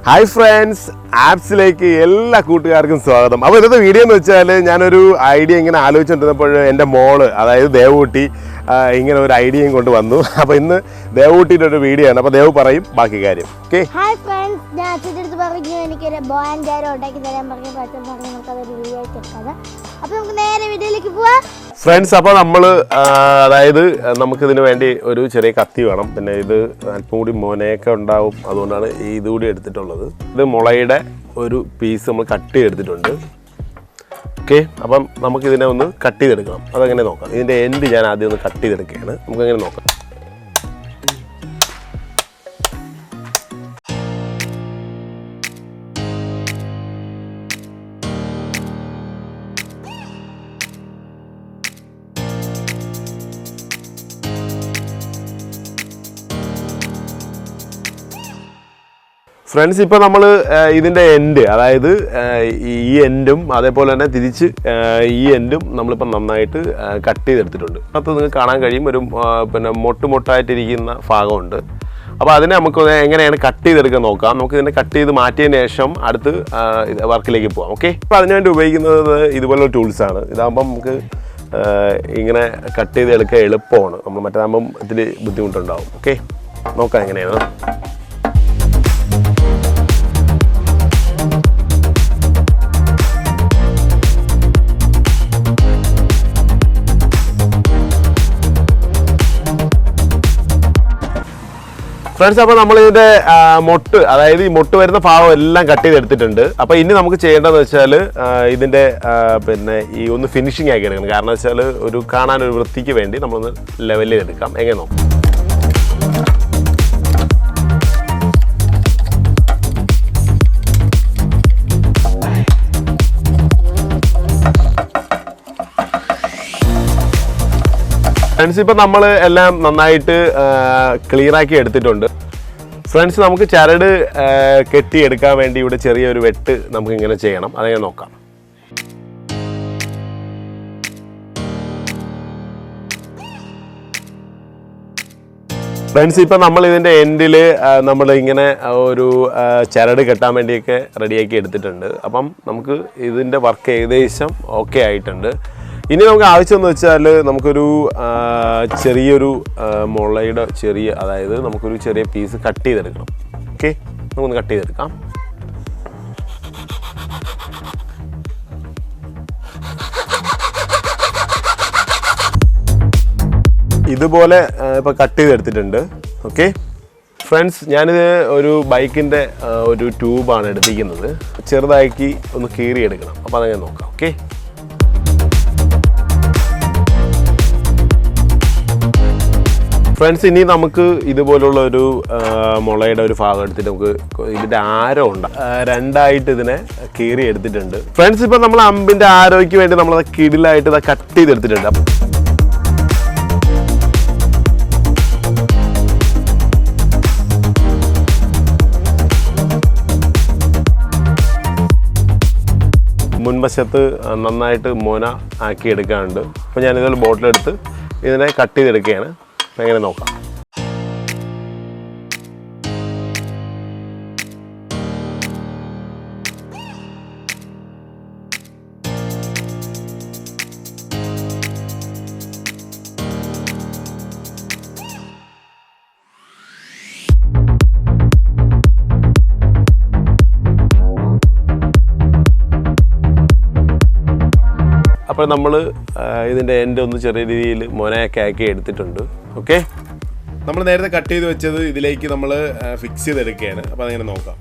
Hi friends, ആപ്സിലേക്ക് എല്ലാ കൂട്ടുകാർക്കും സ്വാഗതം. അപ്പോൾ ഇന്നത്തെ വീഡിയോ എന്ന് വെച്ചാൽ ഞാനൊരു ഐഡിയ ഇങ്ങനെ ആലോചിച്ചുകൊണ്ടിരുന്നപ്പോൾ എൻ്റെ മോള് അതായത് ദേവൂട്ടി ഇങ്ങനെ ഒരു ഐഡിയയും കൊണ്ട് വന്നു. അപ്പോൾ ഇന്ന് ദേവൂട്ടിയുടെ ഒരു വീഡിയോ ആണ്. അപ്പോൾ ദേവ് പറയും ബാക്കി കാര്യം. ഓക്കെ. ഹായ് ഫ്രണ്ട്സ്, ഞാൻ അച്ഛൻ്റെ അടുത്ത് പറഞ്ഞു എനിക്കൊരു ബോയ് ആൻഡ് ഗേൾ ഉണ്ടാക്കി തരാൻ പറഞ്ഞു. അച്ഛൻ പറഞ്ഞു നമുക്കതൊരു വീഡിയോ ആയിട്ട് എടുക്കാം. അപ്പോൾ നമുക്ക് നേരെ വീഡിയോയിലേക്ക് പോവാം. ഫ്രണ്ട്സ്, അപ്പോൾ നമ്മൾ അതായത് നമുക്കിതിന് വേണ്ടി ഒരു ചെറിയ കത്തി വേണം. പിന്നെ ഇത് അല്പം കൂടി മോനയൊക്കെ ഉണ്ടാവും, അതുകൊണ്ടാണ് ഇതുകൂടി എടുത്തിട്ടുള്ളത്. ഇത് മുളയുടെ ഒരു പീസ് നമ്മൾ കട്ട് ചെയ്തെടുത്തിട്ടുണ്ട്. ഓക്കെ, അപ്പം നമുക്കിതിനെ ഒന്ന് കട്ട് ചെയ്തെടുക്കണം. അതെങ്ങനെ നോക്കാം. ഇതിൻ്റെ എൻഡ് ഞാൻ ആദ്യം ഒന്ന് കട്ട് ചെയ്തെടുക്കുകയാണ്. നമുക്കങ്ങനെ നോക്കാം. ഫ്രണ്ട്സ്, ഇപ്പോൾ നമ്മൾ ഇതിൻ്റെ എൻഡ്, അതായത് ഈ എൻഡും അതേപോലെ തന്നെ തിരിച്ച് ഈ എൻഡും നമ്മളിപ്പോൾ നന്നായിട്ട് കട്ട് ചെയ്തെടുത്തിട്ടുണ്ട്. അത് നിങ്ങൾക്ക് കാണാൻ കഴിയും, ഒരു പിന്നെ മൊട്ടായിട്ടിരിക്കുന്ന ഭാഗമുണ്ട്. അപ്പോൾ അതിനെ നമുക്ക് എങ്ങനെയാണ് കട്ട് ചെയ്തെടുക്കാൻ നോക്കാം. നമുക്ക് ഇതിനെ കട്ട് ചെയ്ത് മാറ്റിയതിന് ശേഷം അടുത്ത് വർക്കിലേക്ക് പോകാം. ഓക്കെ, അപ്പോൾ അതിനുവേണ്ടി ഉപയോഗിക്കുന്നത് ഇതുപോലുള്ള ടൂൾസാണ്. ഇതാകുമ്പം നമുക്ക് ഇങ്ങനെ കട്ട് ചെയ്തെടുക്കാൻ എളുപ്പമാണ്. നമ്മൾ മറ്റേതാകുമ്പം ഇതിൽ ബുദ്ധിമുട്ടുണ്ടാവും. ഓക്കെ, നോക്കാം എങ്ങനെയാണ്. ഫ്രണ്ട്സ്, അപ്പോൾ നമ്മളിതിൻ്റെ മൊട്ട്, അതായത് ഈ മൊട്ട് വരുന്ന ഭാഗം എല്ലാം കട്ട് ചെയ്തെടുത്തിട്ടുണ്ട്. അപ്പോൾ ഇനി നമുക്ക് ചെയ്യേണ്ടതെന്ന് വെച്ചാൽ ഇതിൻ്റെ പിന്നെ ഈ ഒന്ന് ഫിനിഷിംഗ് ആക്കി എടുക്കണം. കാരണം വെച്ചാൽ ഒരു കാണാനൊരു വൃത്തിക്ക് വേണ്ടി നമ്മളൊന്ന് ലെവൽ ചെയ്തെടുക്കാം. എങ്ങനെ നോക്കാം. ഫ്രണ്ട്സ്, ഇപ്പോൾ നമ്മൾ എല്ലാം നന്നായിട്ട് ക്ലിയറാക്കി എടുത്തിട്ടുണ്ട്. ഫ്രണ്ട്സ്, നമുക്ക് ചരട് കെട്ടിയെടുക്കാൻ വേണ്ടി ഇവിടെ ചെറിയൊരു വെട്ട് നമുക്കിങ്ങനെ ചെയ്യണം. അതെങ്ങനെ നോക്കാം. ഫ്രണ്ട്സ്, ഇപ്പം നമ്മൾ ഇതിൻ്റെ എൻഡിൽ നമ്മൾ ഇങ്ങനെ ഒരു ചരട് കെട്ടാൻ വേണ്ടിയൊക്കെ റെഡിയാക്കി എടുത്തിട്ടുണ്ട്. അപ്പം നമുക്ക് ഇതിൻ്റെ വർക്ക് ഏകദേശം ഓക്കെ ആയിട്ടുണ്ട്. ഇനി നമുക്ക് ആവശ്യമെന്ന് വെച്ചാൽ നമുക്കൊരു ചെറിയൊരു മുളയുടെ അതായത് നമുക്കൊരു ചെറിയ പീസ് കട്ട് ചെയ്തെടുക്കണം. ഓക്കെ, നമുക്കൊന്ന് കട്ട് ചെയ്തെടുക്കാം. ഇതുപോലെ ഇപ്പോൾ കട്ട് ചെയ്തെടുത്തിട്ടുണ്ട്. ഓക്കെ ഫ്രണ്ട്സ്, ഞാനിത് ഒരു ബൈക്കിൻ്റെ ഒരു ട്യൂബാണ് എടുത്തിരിക്കുന്നത്. ചെറുതാക്കി ഒന്ന് കീറിയെടുക്കണം. അപ്പോൾ അതങ്ങനെ നോക്കാം. ഓക്കെ, ഫ്രണ്ട്സ്, ഇനി നമുക്ക് ഇതുപോലുള്ള ഒരു മുളയുടെ ഒരു ഭാഗം എടുത്തിട്ട് നമുക്ക് ഇതിൻ്റെ ആരം ഉണ്ട്, രണ്ടായിട്ട് ഇതിനെ കീറി എടുത്തിട്ടുണ്ട്. ഫ്രണ്ട്സ്, ഇപ്പം നമ്മൾ അമ്പിൻ്റെ ആരോയ്ക്ക് വേണ്ടി നമ്മളത് കിടിലായിട്ട് ഇത് കട്ട് ചെയ്തെടുത്തിട്ടുണ്ട്. മുൻവശത്ത് നന്നായിട്ട് മോന ആക്കി എടുക്കാനുണ്ട്. അപ്പോൾ ഞാനിതുപോലെ ബോട്ടിലെടുത്ത് ഇതിനെ കട്ട് ചെയ്തെടുക്കുകയാണ്. എങ്ങനെ നോക്കാം. അപ്പോൾ നമ്മൾ ഇതിൻ്റെ എൻഡ് ഒന്ന് ചെറിയ രീതിയിൽ മോനയൊക്കെ ആക്കി എടുത്തിട്ടുണ്ട്. ഓക്കെ, നമ്മൾ നേരത്തെ കട്ട് ചെയ്ത് വെച്ചത് ഇതിലേക്ക് നമ്മൾ ഫിക്സ് ചെയ്തെടുക്കുകയാണ്. അപ്പോൾ അതങ്ങനെ നോക്കാം.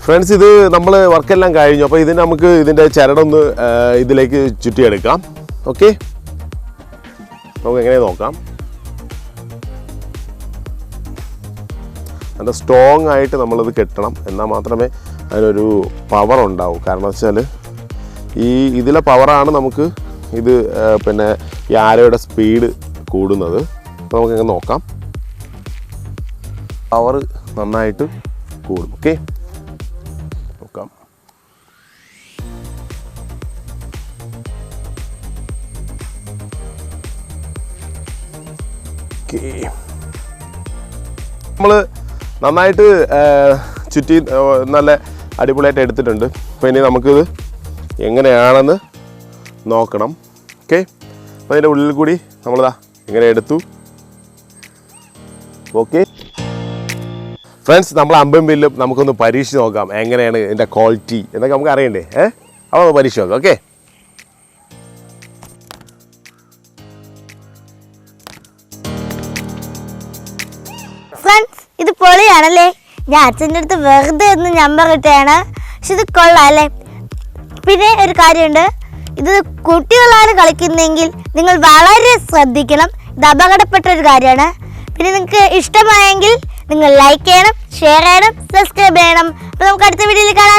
ഫ്രണ്ട്സ്, ഇത് നമ്മൾ വർക്കെല്ലാം കഴിഞ്ഞു. അപ്പോൾ ഇതിന് നമുക്ക് ഇതിൻ്റെ ചരടൊന്ന് ഇതിലേക്ക് ചുറ്റിയെടുക്കാം. ഓക്കെ, നമുക്ക് എങ്ങനെ നോക്കാം. നല്ല സ്ട്രോങ് ആയിട്ട് നമ്മളിത് കെട്ടണം, എന്നാൽ മാത്രമേ അതിനൊരു പവർ ഉണ്ടാവും. കാരണം വെച്ചാൽ ഇതിലെ പവറാണ് നമുക്ക് ഇത് പിന്നെ ഈ ആരയുടെ സ്പീഡ് കൂടുന്നത്. അപ്പോൾ നമുക്കിങ്ങനെ നോക്കാം. പവർ നന്നായിട്ട് കൂടും. ഓക്കെ, നോക്കാം. നമ്മൾ നന്നായിട്ട് ചുറ്റി നല്ല അടിപൊളിയായിട്ട് എടുത്തിട്ടുണ്ട്. അപ്പോൾ ഇനി നമുക്കിത് എങ്ങനെയാണെന്ന് നോക്കണം. ഓക്കെ, അപ്പോൾ അതിൻ്റെ ഉള്ളിൽ കൂടി നമ്മളിതാ ഇങ്ങനെ എടുത്തു. ഓക്കെ ഫ്രണ്ട്സ്, നമ്മൾ അമ്പും വില്ലും നമുക്കൊന്ന് പരീക്ഷിച്ച് നോക്കാം എങ്ങനെയാണ് ഇതിൻ്റെ ക്വാളിറ്റി എന്നൊക്കെ നമുക്ക് അറിയണ്ടേ. അപ്പോൾ ഒന്ന് പരീക്ഷിച്ച് നോക്കാം. ഓക്കെ, ഫ്രണ്ട്സ് ഇത് പൊളിയാണല്ലേ. ഞാൻ അച്ഛൻ്റെ അടുത്ത് വെറുതെ ഒന്ന് നമ്പർ കിട്ടുകയാണ്. പക്ഷെ ഇത് കൊള്ളാം അല്ലേ. പിന്നെ ഒരു കാര്യമുണ്ട്, ഇത് കുട്ടികളാണ് കളിക്കുന്നതെങ്കിൽ നിങ്ങൾ വളരെ ശ്രദ്ധിക്കണം. ഇത് അപകടപ്പെട്ട ഒരു കാര്യമാണ്. പിന്നെ നിങ്ങൾക്ക് ഇഷ്ടമായെങ്കിൽ നിങ്ങൾ ലൈക്ക് ചെയ്യണം, ഷെയർ ചെയ്യണം, സബ്സ്ക്രൈബ് ചെയ്യണം. അപ്പോൾ നമുക്ക് അടുത്ത വീഡിയോയിൽ കാണാം.